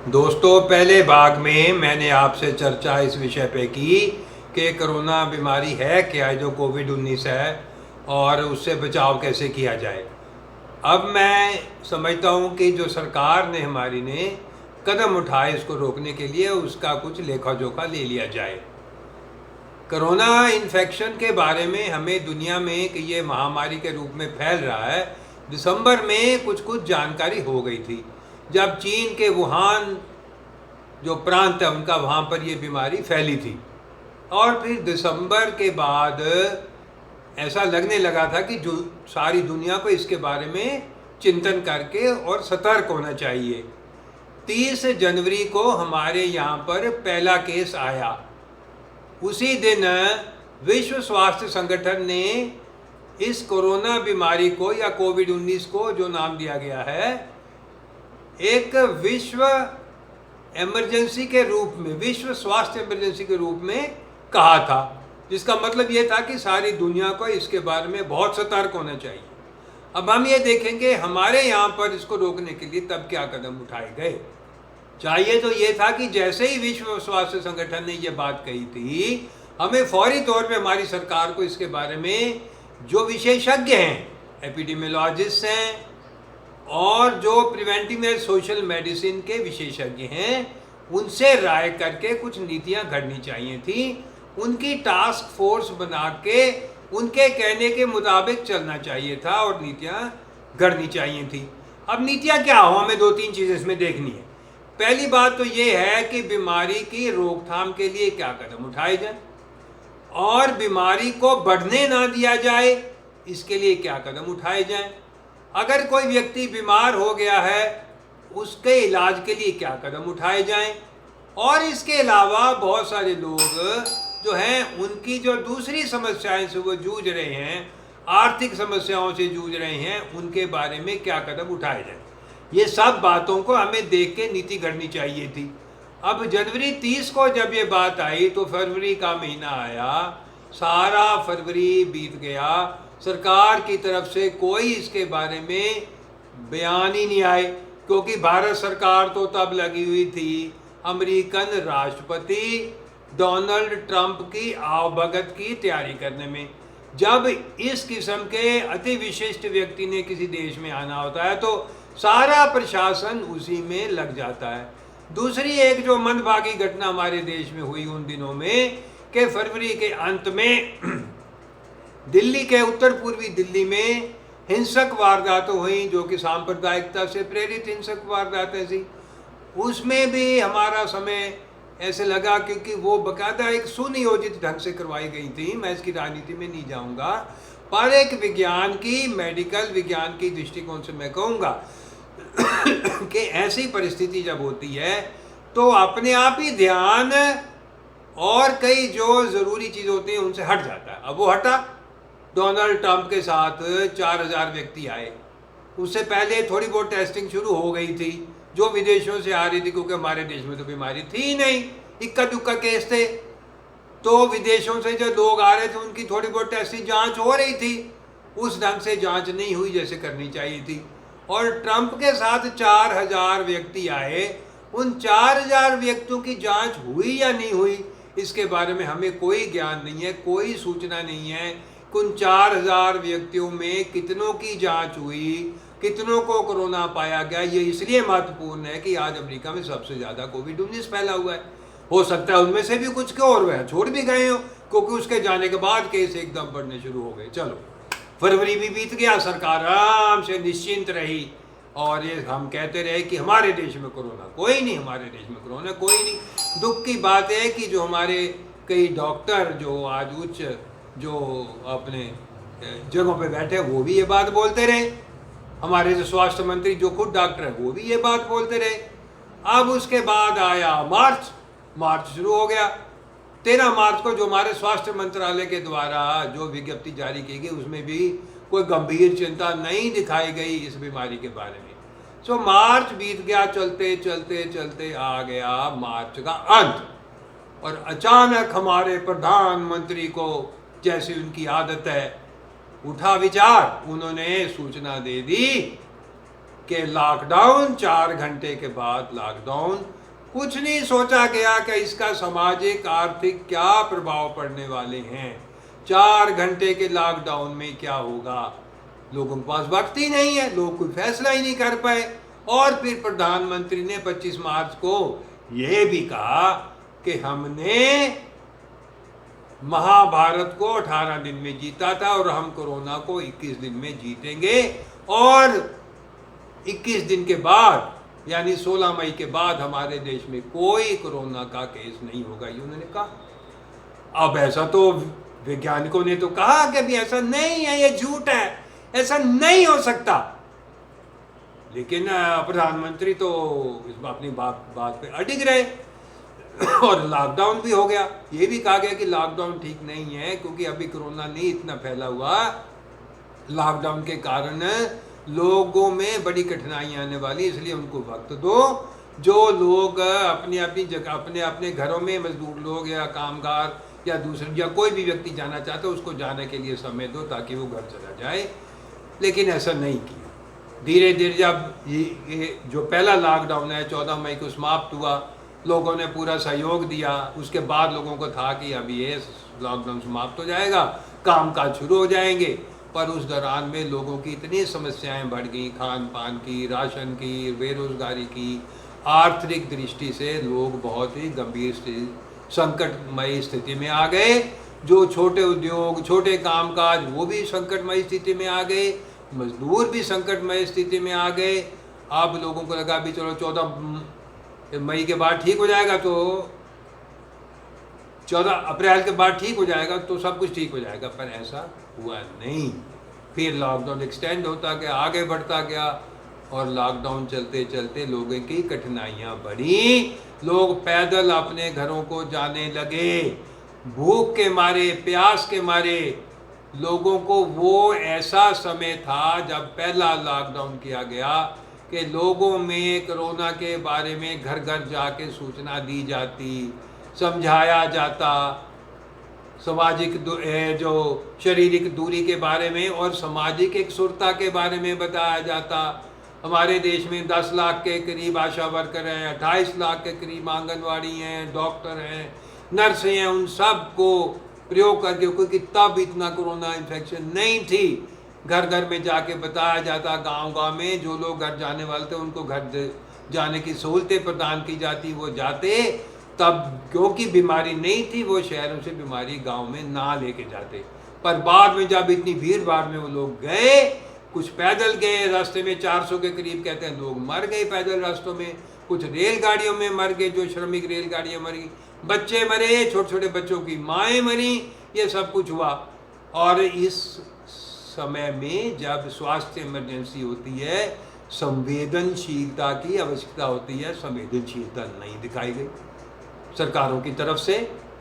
दोस्तों, पहले भाग में मैंने आपसे चर्चा इस विषय पे की कि कोरोना बीमारी है क्या, जो कोविड-19 है, और उससे बचाव कैसे किया जाए। अब मैं समझता हूँ कि जो सरकार ने हमारी ने कदम उठाए इसको रोकने के लिए, उसका कुछ लेखा जोखा ले लिया जाए। कोरोना इन्फेक्शन के बारे में हमें दुनिया में कि ये महामारी के रूप में फैल रहा है, दिसंबर में कुछ जानकारी हो गई थी, जब चीन के वुहान जो प्रांत है उनका, वहाँ पर ये बीमारी फैली थी। और फिर दिसंबर के बाद ऐसा लगने लगा था कि जो सारी दुनिया को इसके बारे में चिंतन करके और सतर्क होना चाहिए। 30 जनवरी को हमारे यहाँ पर पहला केस आया। उसी दिन विश्व स्वास्थ्य संगठन ने इस कोरोना बीमारी को या कोविड-19 को, जो नाम दिया गया है, एक विश्व इमरजेंसी के रूप में, विश्व स्वास्थ्य इमरजेंसी के रूप में कहा था, जिसका मतलब ये था कि सारी दुनिया को इसके बारे में बहुत सतर्क होना चाहिए। अब हम ये देखेंगे हमारे यहाँ पर इसको रोकने के लिए तब क्या कदम उठाए गए। चाहिए तो ये था कि जैसे ही विश्व स्वास्थ्य संगठन ने ये बात कही थी, हमें फौरी तौर पे हमारी सरकार को इसके बारे में जो विशेषज्ञ हैं, एपिडेमियोलॉजिस्ट हैं और जो प्रिवेंटिव एंड सोशल मेडिसिन के विशेषज्ञ हैं, उनसे राय करके कुछ नीतियां घड़नी चाहिए थी। उनकी टास्क फोर्स बना के उनके कहने के मुताबिक चलना चाहिए था और नीतियां घड़नी चाहिए थी। अब नीतियां क्या हो, हमें 2-3 चीज़ें इसमें देखनी है। पहली बात तो ये है कि बीमारी की रोकथाम के लिए क्या कदम उठाए जाए और बीमारी को बढ़ने ना दिया जाए, इसके लिए क्या कदम उठाए जाएं। अगर कोई व्यक्ति बीमार हो गया है, उसके इलाज के लिए क्या कदम उठाए जाएं। और इसके अलावा बहुत सारे लोग जो हैं, उनकी जो दूसरी समस्याएं से वो जूझ रहे हैं, आर्थिक समस्याओं से जूझ रहे हैं, उनके बारे में क्या कदम उठाए जाएं। ये सब बातों को हमें देख के नीति घड़नी चाहिए थी। अब जनवरी 30 को जब ये बात आई तो फरवरी का महीना आया, सारा फरवरी बीत गया, सरकार की तरफ से कोई इसके बारे में बयान ही नहीं आए, क्योंकि भारत सरकार तो तब लगी हुई थी अमेरिकन राष्ट्रपति डोनाल्ड ट्रंप की आवभगत की तैयारी करने में। जब इस किस्म के अति विशिष्ट व्यक्ति ने किसी देश में आना होता है तो सारा प्रशासन उसी में लग जाता है। दूसरी एक जो मंदभागी घटना हमारे देश में हुई उन दिनों में कि फरवरी के अंत में दिल्ली के उत्तर पूर्वी दिल्ली में हिंसक वारदातें हुई, जो कि सांप्रदायिकता से प्रेरित हिंसक वारदातें थी। उसमें भी हमारा समय ऐसे लगा, क्योंकि वो बाकायदा एक सुनियोजित ढंग से करवाई गई थी। मैं इसकी राजनीति में नहीं जाऊंगा, पर एक विज्ञान की, मेडिकल विज्ञान की दृष्टिकोण से मैं कहूँगा कि ऐसी परिस्थिति जब होती है तो अपने आप ही ध्यान और कई जो ज़रूरी चीज़ होती हैं उनसे हट जाता है। अब वो हटा। डोनाल्ड ट्रंप के साथ 4000 व्यक्ति आए। उससे पहले थोड़ी बहुत टेस्टिंग शुरू हो गई थी जो विदेशों से आ रही थी, क्योंकि हमारे देश में तो बीमारी थी ही नहीं, इक्का दुक्का केस थे। तो विदेशों से जो लोग आ रहे थे उनकी थोड़ी बहुत टेस्टिंग जांच हो रही थी, उस ढंग से जांच नहीं हुई जैसे करनी चाहिए थी। और ट्रंप के साथ 4000 व्यक्ति आए, उन 4000 व्यक्तियों की जांच हुई या नहीं हुई, इसके बारे में हमें कोई ज्ञान नहीं है, कोई सूचना नहीं है। उन 4000 व्यक्तियों में कितनों की जांच हुई, कितनों को कोरोना पाया गया, ये इसलिए महत्वपूर्ण है कि आज अमेरिका में सबसे ज़्यादा कोविड-19 फैला हुआ है। हो सकता है उनमें से भी कुछ के और वह छोड़ भी गए हो, क्योंकि उसके जाने के बाद केस एकदम बढ़ने शुरू हो गए। चलो, फरवरी भी बीत गया, सरकार आराम से निश्चिंत रही और ये हम कहते रहे कि हमारे देश में कोरोना कोई नहीं, हमारे देश में कोरोना कोई नहीं। दुख की बात है कि जो हमारे कई डॉक्टर जो आज उच्च जो अपने जगहों पे बैठे वो भी ये बात बोलते रहे, हमारे जो स्वास्थ्य मंत्री जो खुद डॉक्टर है वो भी ये बात बोलते रहे। अब उसके बाद आया मार्च शुरू हो गया। 13 मार्च को जो हमारे स्वास्थ्य मंत्रालय के द्वारा जो विज्ञप्ति जारी की गई, उसमें भी कोई गंभीर चिंता नहीं दिखाई गई इस बीमारी के बारे में। सो मार्च बीत गया, चलते चलते चलते आ गया मार्च का अंत, और अचानक हमारे प्रधानमंत्री को, जैसी उनकी आदत है, उठा विचार, उन्होंने सूचना दे दी कि लॉकडाउन, 4 घंटे के बाद लॉकडाउन, कुछ नहीं सोचा गया कि इसका सामाजिक आर्थिक क्या प्रभाव पड़ने वाले हैं, 4 घंटे के लॉकडाउन में क्या होगा। लोगों के पास वक्त ही नहीं है, लोग कोई फैसला ही नहीं कर पाए। और फिर प्रधानमंत्री ने 25 मार्च को यह भी कहा कि हमने महाभारत को 18 दिन में जीता था और हम कोरोना को 21 दिन में जीतेंगे, और 21 दिन के बाद यानी 16 मई के बाद हमारे देश में कोई कोरोना का केस नहीं होगा, ये उन्होंने कहा। अब ऐसा तो वैज्ञानिकों ने तो कहा कि भी ऐसा नहीं है, ये झूठ है, ऐसा नहीं हो सकता। लेकिन प्रधानमंत्री तो अपनी बात पे अडिग रहे और लॉकडाउन भी हो गया। ये भी कहा गया कि लॉकडाउन ठीक नहीं है क्योंकि अभी कोरोना नहीं इतना फैला हुआ, लॉकडाउन के कारण लोगों में बड़ी कठिनाइयां आने वाली, इसलिए उनको वक्त दो। जो लोग अपनी अपनी जगह अपने अपने घरों में, मजदूर लोग या कामगार या दूसरे या कोई भी व्यक्ति जाना चाहता है उसको जाने के लिए समय दो ताकि वो घर चला जाए। लेकिन ऐसा नहीं किया। धीरे धीरे जब ये जो पहला लॉकडाउन है 14 मई को समाप्त हुआ, लोगों ने पूरा सहयोग दिया, उसके बाद लोगों को था कि अब ये लॉकडाउन समाप्त हो जाएगा, कामकाज शुरू हो जाएंगे। पर उस दौरान में लोगों की इतनी समस्याएं बढ़ गई, खान पान की, राशन की, बेरोजगारी की, आर्थिक दृष्टि से लोग बहुत ही गंभीर संकटमयी स्थिति में आ गए। जो छोटे उद्योग, छोटे कामकाज, वो भी संकटमयी स्थिति में आ गए, मजदूर भी संकटमय स्थिति में आ गए। अब लोगों को लगा भी चलो 14 मई के बाद ठीक हो जाएगा, तो 14 अप्रैल के बाद ठीक हो जाएगा तो सब कुछ ठीक हो जाएगा, पर ऐसा हुआ नहीं। फिर लॉकडाउन एक्सटेंड होता गया, आगे बढ़ता गया, और लॉकडाउन चलते चलते लोगों की कठिनाइयाँ बढ़ी। लोग पैदल अपने घरों को जाने लगे, भूख के मारे, प्यास के मारे। लोगों को वो ऐसा समय था जब पहला लॉकडाउन किया गया कि लोगों में कोरोना के बारे में घर घर जाके सूचना दी जाती, समझाया जाता, सामाजिक जो शारीरिक दूरी के बारे में और सामाजिक एकजुटता के बारे में बताया जाता। हमारे देश में 10 लाख के करीब आशा वर्कर हैं, 28 लाख के करीब आंगनवाड़ी हैं, डॉक्टर हैं, नर्सें हैं, उन सब को प्रयोग करके, क्योंकि तब इतना कोरोना इन्फेक्शन नहीं थी, घर घर में जाके बताया जाता। गांव गांव में जो लोग घर जाने वाले थे उनको घर जाने की सहूलतें प्रदान की जाती, वो जाते। तब क्योंकि बीमारी नहीं थी वो शहरों से बीमारी गांव में ना लेके जाते। पर बाद में जब इतनी भीड़ भाड़ में वो लोग गए, कुछ पैदल गए, रास्ते में 400 के करीब कहते हैं लोग मर गए पैदल रास्तों में, कुछ रेलगाड़ियों में मर गए, जो श्रमिक रेलगाड़ियाँ मरी, बच्चे मरे, छोटे छोटे बच्चों की माएँ मरी, ये सब कुछ हुआ। और इस समय में जब स्वास्थ्य इमरजेंसी होती है, संवेदनशीलता की आवश्यकता होती है, संवेदनशीलता नहीं दिखाई गई सरकारों की तरफ से।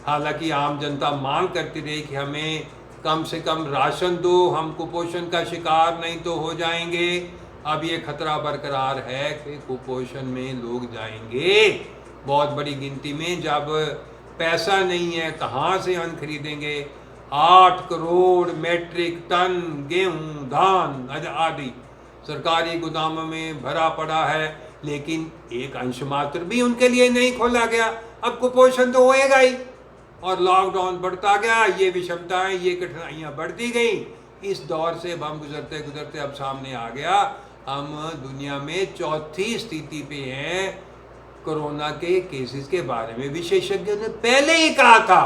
हालांकि आम जनता मांग करती रही कि हमें कम से कम राशन दो, हम कुपोषण का शिकार नहीं तो हो जाएंगे। अब ये खतरा बरकरार है कि कुपोषण में लोग जाएंगे बहुत बड़ी गिनती में। जब पैसा नहीं है कहाँ से अन्न खरीदेंगे? 8 करोड़ मेट्रिक टन गेहूं, धान आदि सरकारी गोदामों में भरा पड़ा है, लेकिन एक अंश मात्र भी उनके लिए नहीं खोला गया। अब कुपोषण तो होएगा ही, और लॉकडाउन बढ़ता गया, ये विषमताएं, ये कठिनाइयाँ बढ़ती गई। इस दौर से हम गुजरते गुजरते अब सामने आ गया, हम दुनिया में चौथी स्थिति पे हैं कोरोना के केसेस के बारे में। विशेषज्ञों ने पहले ही कहा था,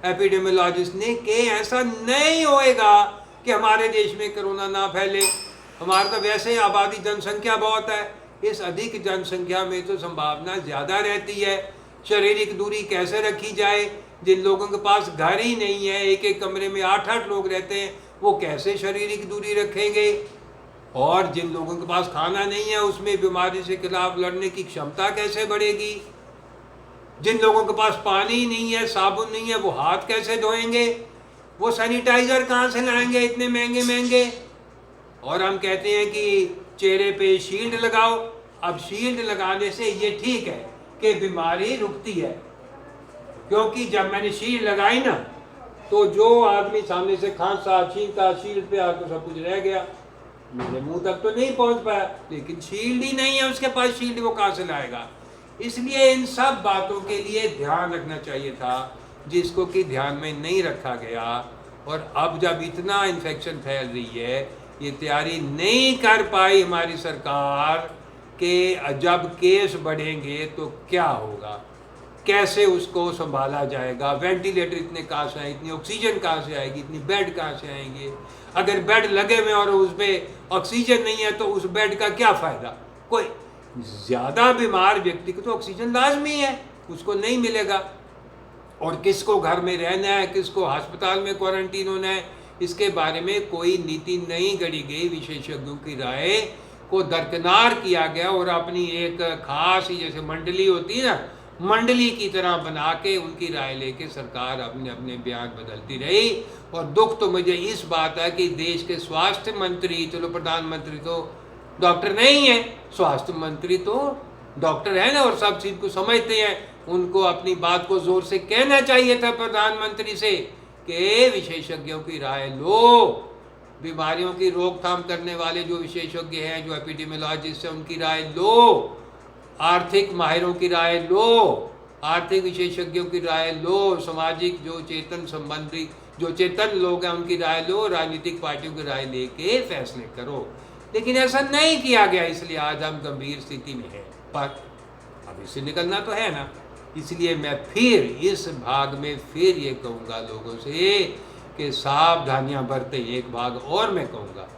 एपिडेमियोलॉजिस्ट ने, कि ऐसा नहीं होएगा कि हमारे देश में कोरोना ना फैले। हमारे तो वैसे आबादी जनसंख्या बहुत है, इस अधिक जनसंख्या में तो संभावना ज़्यादा रहती है। शारीरिक दूरी कैसे रखी जाए? जिन लोगों के पास घर ही नहीं है, एक एक कमरे में 8-8 लोग रहते हैं, वो कैसे शारीरिक दूरी रखेंगे? और जिन लोगों के पास खाना नहीं है, उसमें बीमारी से खिलाफ लड़ने की क्षमता कैसे बढ़ेगी? जिन लोगों के पास पानी नहीं है, साबुन नहीं है, वो हाथ कैसे धोएंगे? वो सैनिटाइजर कहाँ से लाएंगे इतने महंगे महंगे? और हम कहते हैं कि चेहरे पे शील्ड लगाओ। अब शील्ड लगाने से ये ठीक है कि बीमारी रुकती है, क्योंकि जब मैंने शील्ड लगाई ना, तो जो आदमी सामने से खांसा, छींका, शील्ड पे आकर सब कुछ रह गया। मेरे मुंह तक तो नहीं पहुंच पाया, लेकिन शील्ड ही नहीं है उसके पास, शील्ड वो कहाँ से लाएगा। इसलिए इन सब बातों के लिए ध्यान रखना चाहिए था, जिसको कि ध्यान में नहीं रखा गया। और अब जब इतना इन्फेक्शन फैल रही है, ये तैयारी नहीं कर पाई हमारी सरकार कि जब केस बढ़ेंगे तो क्या होगा, कैसे उसको संभाला जाएगा, वेंटिलेटर इतने कहाँ से आए, इतनी ऑक्सीजन कहाँ से आएगी, इतनी बेड कहाँ से आएंगे, अगर बेड लगे हुए और उसमें ऑक्सीजन नहीं है तो उस बेड का क्या फ़ायदा। कोई ज़्यादा बीमार व्यक्ति को तो ऑक्सीजन लाजमी है, उसको नहीं मिलेगा। और किसको घर में रहना है, किसको अस्पताल में क्वारंटीन होना है, इसके बारे में कोई नीति नहीं गढ़ी गई। विशेषज्ञों की राय को दरकिनार किया गया और अपनी एक खास ही जैसे मंडली होती है ना, मंडली की तरह बना के उनकी राय लेके सरकार अपने अपने बयान बदलती रही। और दुख तो मुझे इस बात है कि देश के स्वास्थ्य मंत्री, चलो प्रधानमंत्री तो डॉक्टर नहीं है, स्वास्थ्य मंत्री तो डॉक्टर है ना और सब चीज़ को समझते हैं, उनको अपनी बात को जोर से कहना चाहिए था प्रधानमंत्री से कि विशेषज्ञों की राय लो, बीमारियों की रोकथाम करने वाले जो विशेषज्ञ हैं, जो एपिडेमियोलॉजिस्ट हैं, उनकी राय लो, आर्थिक माहिरों की राय लो, आर्थिक विशेषज्ञों की राय लो, सामाजिक जो चेतन संबंधी जो चेतन लोग हैं उनकी राय लो, राजनीतिक पार्टियों की राय लेके फैसले करो। लेकिन ऐसा नहीं किया गया, इसलिए आज हम गंभीर स्थिति में हैं। पर अब इससे निकलना तो है ना। इसलिए मैं फिर इस भाग में फिर ये कहूँगा लोगों से कि सावधानियाँ बरतें। एक भाग और मैं कहूँगा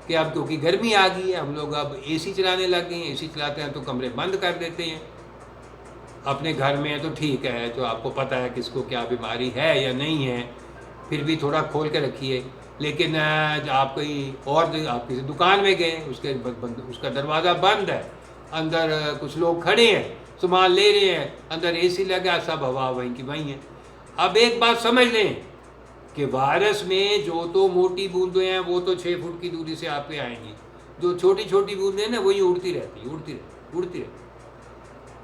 कि अब क्योंकि गर्मी आ गई है, हम लोग अब एसी चलाने लग गए हैं। एसी चलाते हैं तो कमरे बंद कर देते हैं। अपने घर में है तो ठीक है, तो आपको पता है किसको क्या बीमारी है या नहीं है, फिर भी थोड़ा खोल के रखिए। लेकिन आप कोई और आप किसी दुकान में गए, उसका दरवाज़ा बंद है, अंदर कुछ लोग खड़े हैं, सामान ले रहे हैं, अंदर एसी लगा, सब हवा वहीं की वहीं है। अब एक बात समझ लें कि वायरस में जो तो मोटी बूंदें हैं वो तो 6 फुट की दूरी से आप पे आएंगी, जो छोटी छोटी बूंदें हैं ना वही उड़ती रहती।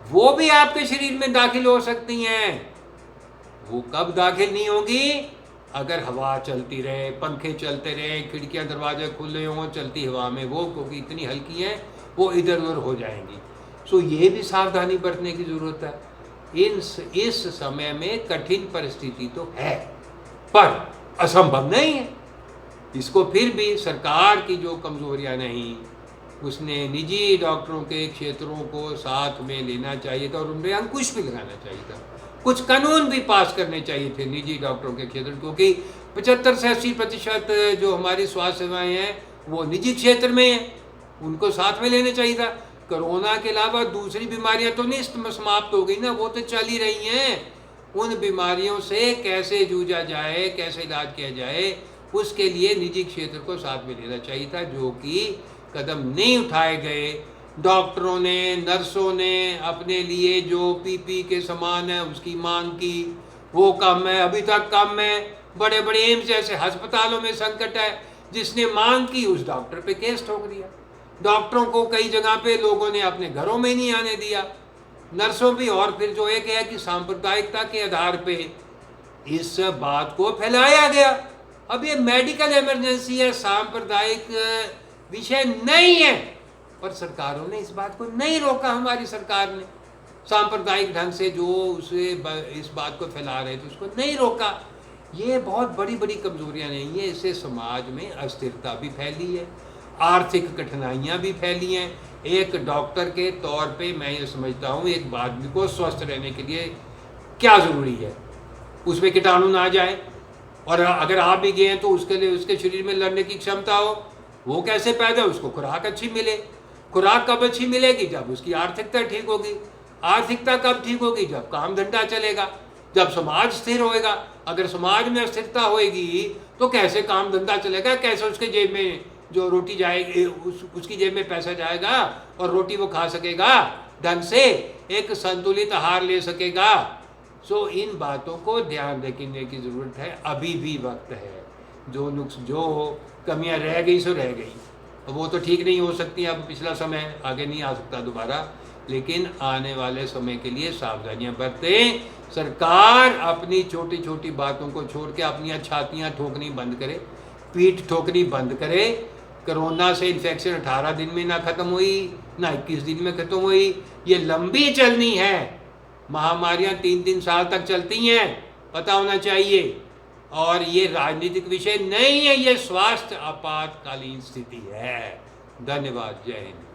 वो भी आपके शरीर में दाखिल हो सकती हैं। वो कब दाखिल नहीं होगी? अगर हवा चलती रहे, पंखे चलते रहे, खिड़कियां दरवाजे खुले हों, चलती हवा में वो, क्योंकि इतनी हल्की हैं वो इधर उधर हो जाएंगी। सो ये भी सावधानी बरतने की ज़रूरत है। इस समय में कठिन परिस्थिति तो है पर असंभव नहीं है। इसको फिर भी सरकार की जो कमज़ोरियां नहीं, उसने निजी डॉक्टरों के क्षेत्रों को साथ में लेना चाहिए था और उनमें अंकुश भी लगाना चाहिए था। कुछ कानून भी पास करने चाहिए थे निजी डॉक्टरों के क्षेत्र, क्योंकि 75 से 80% जो हमारी स्वास्थ्य सेवाएं हैं वो निजी क्षेत्र में हैं, उनको साथ में लेने चाहिए था। कोरोना के अलावा दूसरी बीमारियां तो नहीं समाप्त हो गई ना, वो तो चल ही रही हैं। उन बीमारियों से कैसे जूझा जाए, कैसे इलाज किया जाए, उसके लिए निजी क्षेत्र को साथ में लेना चाहिए था, जो कि कदम नहीं उठाए गए। डॉक्टरों ने, नर्सों ने अपने लिए जो पीपी के सामान है उसकी मांग की, वो कम है, अभी तक कम है। बड़े बड़े एम्स जैसे अस्पतालों में संकट है, जिसने मांग की उस डॉक्टर पे केस ठोक दिया। डॉक्टरों को कई जगह पे लोगों ने अपने घरों में नहीं आने दिया, नर्सों भी। और फिर जो एक है कि सांप्रदायिकता के आधार पे इस बात को फैलाया गया। अब ये मेडिकल इमरजेंसी है, सांप्रदायिक विषय नहीं है, पर सरकारों ने इस बात को नहीं रोका। हमारी सरकार ने सांप्रदायिक ढंग से जो उसे इस बात को फैला रहे थे उसको नहीं रोका। ये बहुत बड़ी बड़ी कमजोरियां नहीं है, इससे समाज में अस्थिरता भी फैली है, आर्थिक कठिनाइयां भी फैली हैं। एक डॉक्टर के तौर पे मैं ये समझता हूँ एक आदमी को स्वस्थ रहने के लिए क्या ज़रूरी है, उसमें कीटाणु ना जाए, और अगर आप भी गए तो उसके लिए उसके शरीर में लड़ने की क्षमता हो। वो कैसे पैदा? उसको खुराक अच्छी मिले। खुराक कब अच्छी मिलेगी? जब उसकी आर्थिकता ठीक होगी। आर्थिकता कब ठीक होगी? जब काम धंधा चलेगा, जब समाज स्थिर होएगा। अगर समाज में अस्थिरता होएगी तो कैसे काम धंधा चलेगा, कैसे उसके जेब में जो रोटी जाएगी, उसकी जेब में पैसा जाएगा और रोटी वो खा सकेगा ढंग से, एक संतुलित आहार ले सकेगा। सो इन बातों को ध्यान रखने की ज़रूरत है, अभी भी वक्त है। जो कमियां रह गई सो रह गई, वो तो ठीक नहीं हो सकती। अब पिछला समय आगे नहीं आ सकता दोबारा, लेकिन आने वाले समय के लिए सावधानियां बरतें। सरकार अपनी छोटी छोटी बातों को छोड़ के अपनी छातियां ठोकनी बंद करे, पीठ ठोकनी बंद करे। कोरोना से इन्फेक्शन 18 दिन में ना ख़त्म हुई, ना 21 दिन में ख़त्म हुई, ये लंबी चलनी है। महामारियां 3-3 साल तक चलती हैं, पता होना चाहिए। और ये राजनीतिक विषय नहीं है, ये स्वास्थ्य आपातकालीन स्थिति है। धन्यवाद। जय हिंद।